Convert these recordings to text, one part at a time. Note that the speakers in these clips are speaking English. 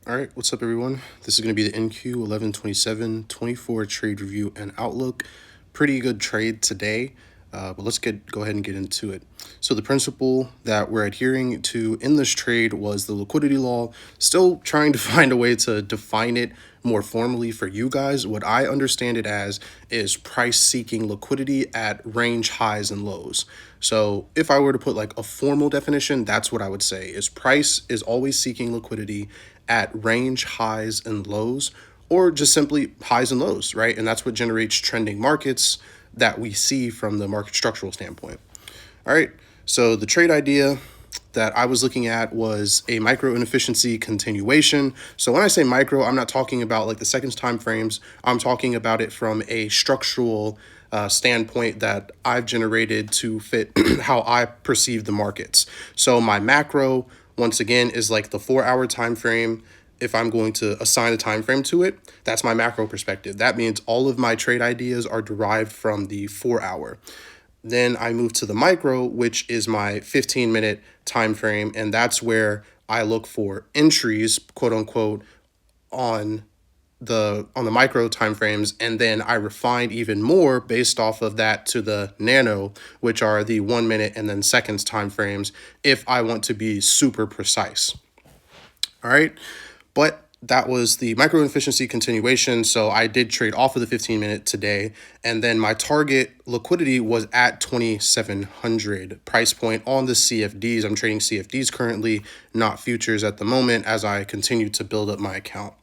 All right, what's up, everyone? This is going to be the NQ 1127-24 trade review and outlook. Pretty good trade today, but let's go ahead and get into it. So the principle that we're adhering to in this trade was the liquidity law. Still trying to find a way to define it more formally for you guys. What I understand it as is price seeking liquidity at range highs and lows. So if I were to put like a formal definition, that's what I would say is price is always seeking liquidity at range highs and lows, or just simply highs and lows, right? And that's what generates trending markets that we see from the market structural standpoint. All right, so the trade idea that I was looking at was a micro inefficiency continuation. So when I say micro, I'm not talking about like the seconds time frames. I'm talking about it from a structural standpoint that I've generated to fit how I perceive the markets. So my macro, once again, is like the 4-hour time frame. If I'm going to assign a time frame to it, that's my macro perspective. That means all of my trade ideas are derived from the 4-hour. Then I move to the micro, which is my 15-minute time frame, and that's where I look for entries, quote unquote, on the micro time frames, and then I refine even more based off of that to the nano, which are the 1 minute and then seconds time frames, if I want to be super precise. All right, but that was the micro efficiency continuation. So I did trade off of the 15-minute today, and then my target liquidity was at 2,700 price point on the CFDs. I'm trading CFDs currently, not futures at the moment, as I continue to build up my account.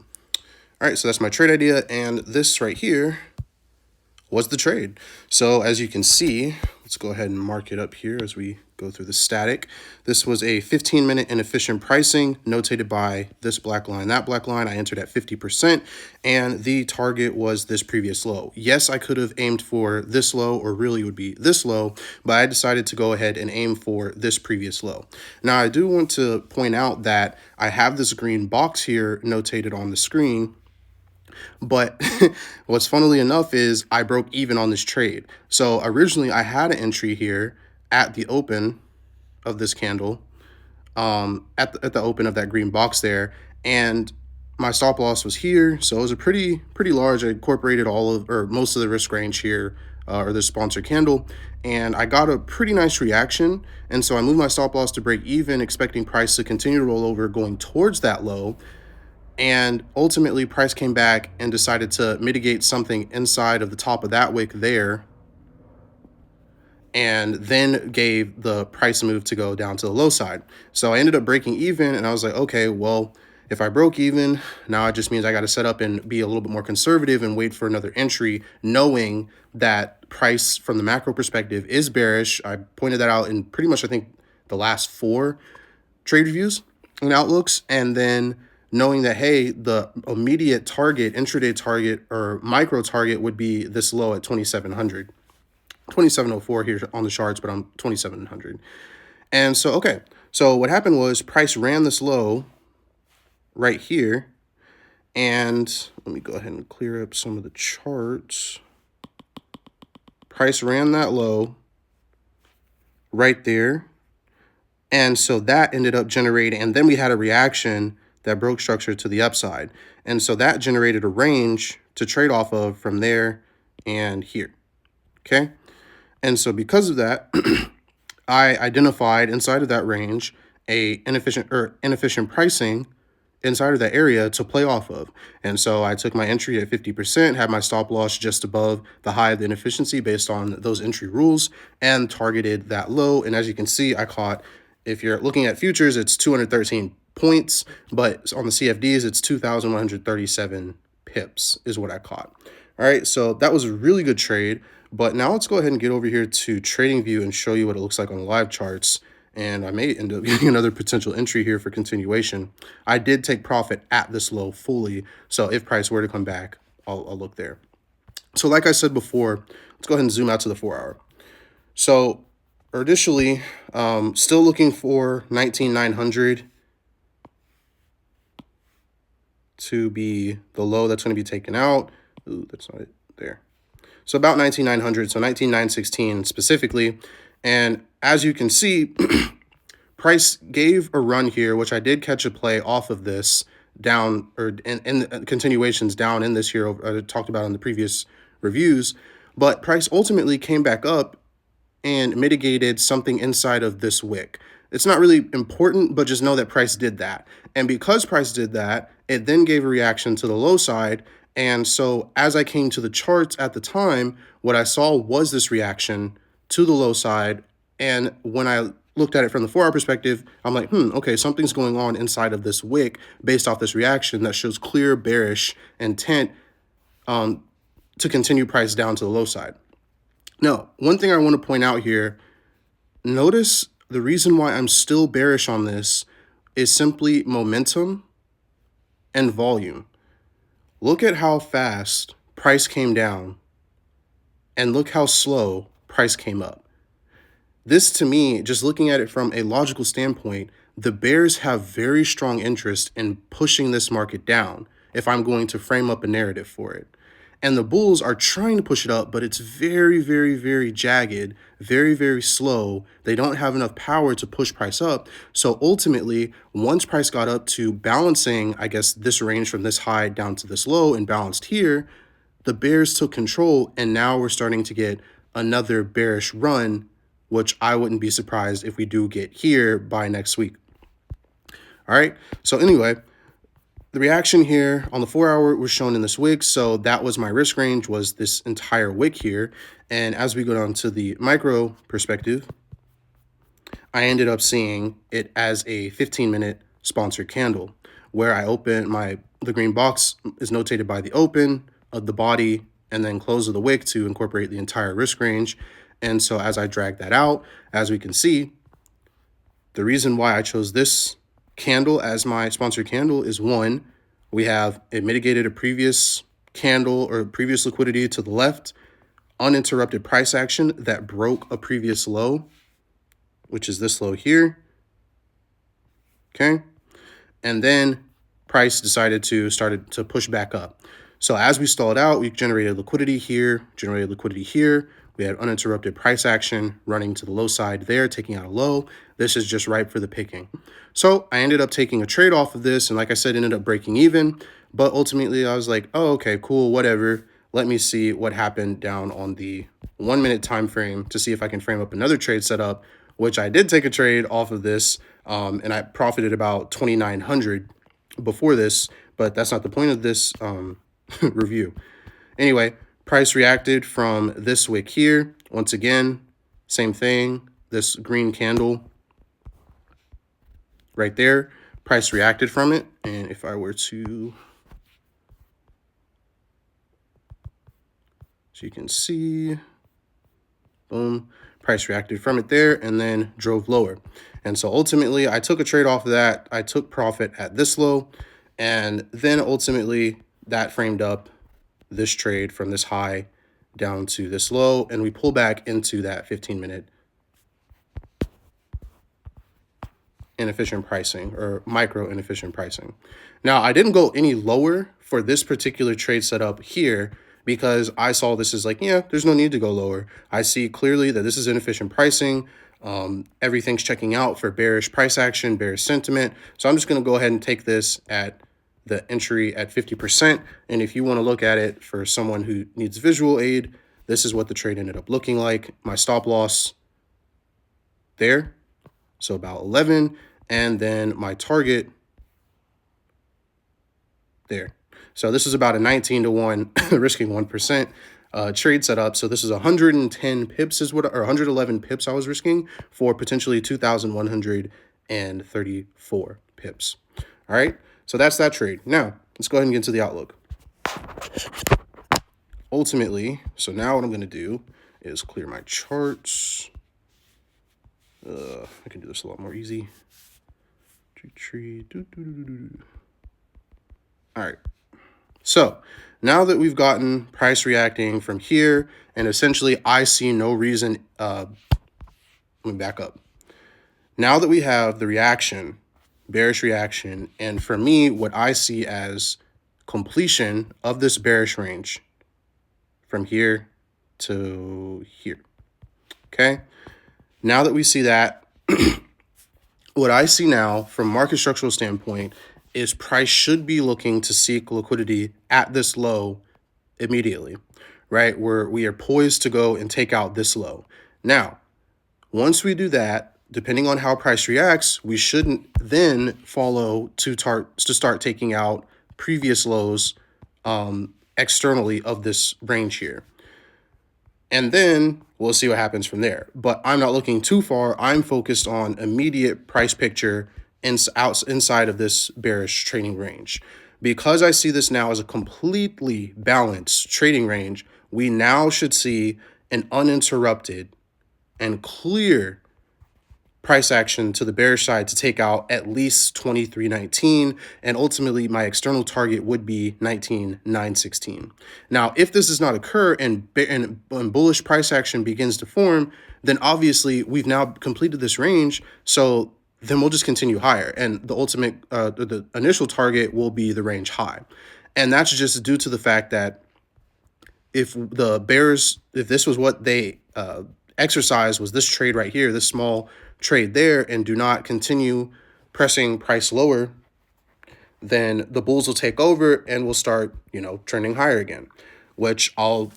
All right, so that's my trade idea, and this right here was the trade. So as you can see, let's go ahead and mark it up here as we go through the static. This was a 15-minute inefficient pricing notated by this black line, that black line. I entered at 50%, and the target was this previous low. Yes, I could have aimed for this low, or really would be this low, but I decided to go ahead and aim for this previous low. Now, I do want to point out that I have this green box here notated on the screen, but what's funnily enough is I broke even on this trade. So originally I had an entry here at the open of this candle, at the open of that green box there, and my stop loss was here. So it was a pretty large. I incorporated all of, or most of the risk range here, or the sponsor candle, and I got a pretty nice reaction. And so I moved my stop loss to break even, expecting price to continue to roll over going towards that low. And ultimately, price came back and decided to mitigate something inside of the top of that wick there, and then gave the price move to go down to the low side. So I ended up breaking even, and I was like, okay, well, if I broke even, now it just means I got to set up and be a little bit more conservative and wait for another entry, knowing that price from the macro perspective is bearish. I pointed that out in pretty much, I think, the last 4 trade reviews and outlooks, and then knowing that, hey, the immediate target, intraday target, or micro target would be this low at 2,700. 2,704 here on the charts, but I'm 2,700. And so, okay, so what happened was price ran this low right here, and let me go ahead and clear up some of the charts. Price ran that low right there, and so that ended up generating, and then we had a reaction that broke structure to the upside. And so that generated a range to trade off of from there and here, okay? And so because of that, I identified inside of that range a inefficient pricing inside of that area to play off of. And so I took my entry at 50%, had my stop loss just above the high of the inefficiency based on those entry rules, and targeted that low. And as you can see, I caught, if you're looking at futures, it's 213 points, but on the CFDs, it's 2,137 pips is what I caught. All right, so that was a really good trade. But now let's go ahead and get over here to TradingView and show you what it looks like on the live charts. And I may end up getting another potential entry here for continuation. I did take profit at this low fully, so if price were to come back, I'll look there. So like I said before, let's go ahead and zoom out to the 4-hour. So initially, still looking for 19,900 to be the low that's going to be taken out. Ooh, that's not it there. So about 19,900, so 19,916 specifically. And as you can see, price gave a run here, which I did catch a play off of this down, or in continuations down in this here, I talked about in the previous reviews, but price ultimately came back up and mitigated something inside of this wick. It's not really important, but just know that price did that. And because price did that, it then gave a reaction to the low side. And so as I came to the charts at the time, what I saw was this reaction to the low side. And when I looked at it from the 4-hour perspective, I'm like, okay, something's going on inside of this wick based off this reaction that shows clear bearish intent to continue price down to the low side. Now, one thing I want to point out here, notice the reason why I'm still bearish on this is simply momentum and volume. Look at how fast price came down and look how slow price came up. This, to me, just looking at it from a logical standpoint, the bears have very strong interest in pushing this market down if I'm going to frame up a narrative for it. And the bulls are trying to push it up, but it's very, very, very jagged, very, very slow. They don't have enough power to push price up. So ultimately, once price got up to balancing, I guess, this range from this high down to this low and balanced here, the bears took control, and now we're starting to get another bearish run, which I wouldn't be surprised if we do get here by next week. All right, so anyway, the reaction here on the 4-hour was shown in this wick, so that was my risk range, was this entire wick here. And as we go down to the micro perspective, I ended up seeing it as a 15-minute sponsored candle, where I open the green box is notated by the open of the body and then close of the wick to incorporate the entire risk range. And so as I drag that out, as we can see, the reason why I chose this candle as my sponsored candle is, one, we have it mitigated a previous candle or previous liquidity to the left, uninterrupted price action that broke a previous low, which is this low here. Okay. And then price decided to started to push back up. So as we stalled out, we generated liquidity here, generated liquidity here. We had uninterrupted price action running to the low side there, taking out a low. This is just ripe for the picking. So I ended up taking a trade off of this, and like I said, ended up breaking even. But ultimately, I was like, oh, okay, cool, whatever. Let me see what happened down on the 1-minute time frame to see if I can frame up another trade setup, which I did take a trade off of this, and I profited about 2,900 before this, but that's not the point of this review. Anyway, price reacted from this wick here. Once again, same thing, this green candle right there, price reacted from it. And if I were to, so you can see, boom, price reacted from it there and then drove lower. And so ultimately I took a trade off of that. I took profit at this low, and then ultimately that framed up this trade from this high down to this low, and we pull back into that 15-minute inefficient pricing or micro inefficient pricing. Now, I didn't go any lower for this particular trade setup here because I saw this as like, yeah, there's no need to go lower. I see clearly that this is inefficient pricing. Everything's checking out for bearish price action, bearish sentiment. So I'm just going to go ahead and take this at the entry at 50%. And if you want to look at it for someone who needs visual aid, this is what the trade ended up looking like. My stop loss there, so about 11, and then my target there. So this is about a 19-to-1 risking 1% trade setup. So this is 110 pips is what, or 111 pips I was risking for potentially 2,134 pips. All right. So that's that trade. Now let's go ahead and get into the outlook. Ultimately, so now what I'm going to do is clear my charts. I can do this a lot more easy. All right. So now that we've gotten price reacting from here, and essentially I see no reason, let me back up. Now that we have the reaction, bearish reaction, and for me, what I see as completion of this bearish range from here to here, okay? Now that we see that, what I see now from market structural standpoint is price should be looking to seek liquidity at this low immediately, right? Where we are poised to go and take out this low. Now, once we do that, depending on how price reacts, we shouldn't then follow to start taking out previous lows externally of this range here. And then we'll see what happens from there. But I'm not looking too far. I'm focused on immediate price picture inside of this bearish trading range. Because I see this now as a completely balanced trading range, we now should see an uninterrupted and clear price action to the bearish side to take out at least 23.19, and ultimately my external target would be 19.916. Now, if this does not occur and bullish price action begins to form, then obviously we've now completed this range, so then we'll just continue higher, and the ultimate the initial target will be the range high. And that's just due to the fact that if this was what they exercise, was this trade right here, this small trade there, and do not continue pressing price lower, then the bulls will take over and we'll start, trending higher again, which I'll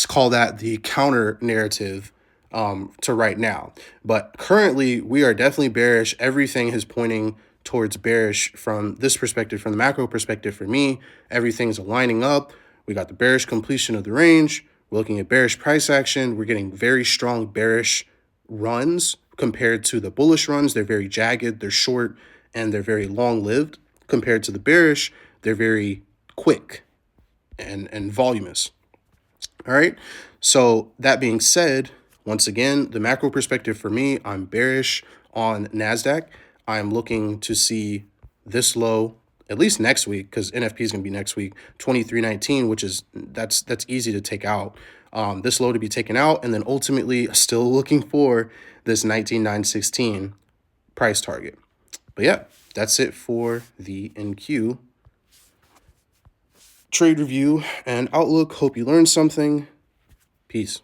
call that the counter narrative to right now. But currently, we are definitely bearish. Everything is pointing towards bearish from this perspective, from the macro perspective. For me, everything's aligning up. We got the bearish completion of the range. We're looking at bearish price action. We're getting very strong bearish runs compared to the bullish runs. They're very jagged, they're short, and they're very long-lived. Compared to the bearish, they're very quick and voluminous. All right. So that being said, once again, the macro perspective for me, I'm bearish on NASDAQ. I'm looking to see this low at least next week, because NFP is going to be next week, 23.19, which is that's easy to take out. This low to be taken out, and then ultimately still looking for this 19.916 price target. But yeah, that's it for the NQ trade review and outlook. Hope you learned something. Peace.